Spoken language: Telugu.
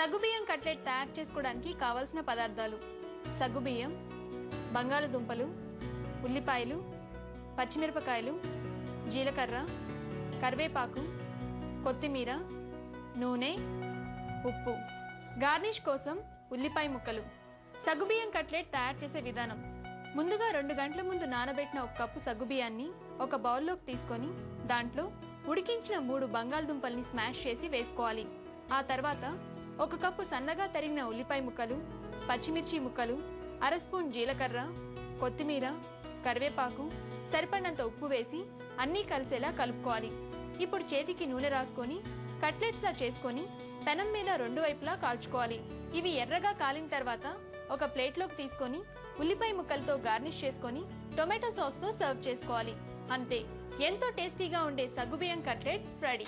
సగ్గుబియ్యం కట్లెట్ తయారు చేసుకోవడానికి కావలసిన పదార్థాలు: సగ్గుబియ్యం, బంగాళదుంపలు, ఉల్లిపాయలు, పచ్చిమిరపకాయలు, జీలకర్ర, కరివేపాకు, కొత్తిమీర, నూనె, ఉప్పు. గార్నిష్ కోసం ఉల్లిపాయ ముక్కలు. సగ్గుబియ్యం కట్లెట్ తయారు చేసే విధానం: ముందుగా 2 గంటల ముందు నానబెట్టిన 1 కప్పు సగ్గుబియ్యాన్ని ఒక బౌల్లోకి తీసుకొని దాంట్లో ఉడికించిన 3 బంగాళదుంపల్ని స్మాష్ చేసి వేసుకోవాలి. ఆ తర్వాత 1 కప్పు సన్నగా తరిగిన ఉల్లిపాయ ముక్కలు, పచ్చిమిర్చి ముక్కలు, అర స్పూన్ జీలకర్ర, కొత్తిమీర, కరివేపాకు, సరిపడినంత ఉప్పు వేసి అన్నీ కలిసేలా కలుపుకోవాలి. ఇప్పుడు చేతికి నూనె రాసుకొని కట్లెట్స్ లా చేసుకొని పెనం మీద 2 వైపులా కాల్చుకోవాలి. ఇవి ఎర్రగా కాలిన తర్వాత ఒక ప్లేట్లోకి తీసుకొని ఉల్లిపాయ ముక్కలతో గార్నిష్ చేసుకొని టొమాటో సాస్తో సర్వ్ చేసుకోవాలి. అంతే, ఎంతో టేస్టీగా ఉండే సగ్గుబియ్యం కట్లెట్స్ రెడీ.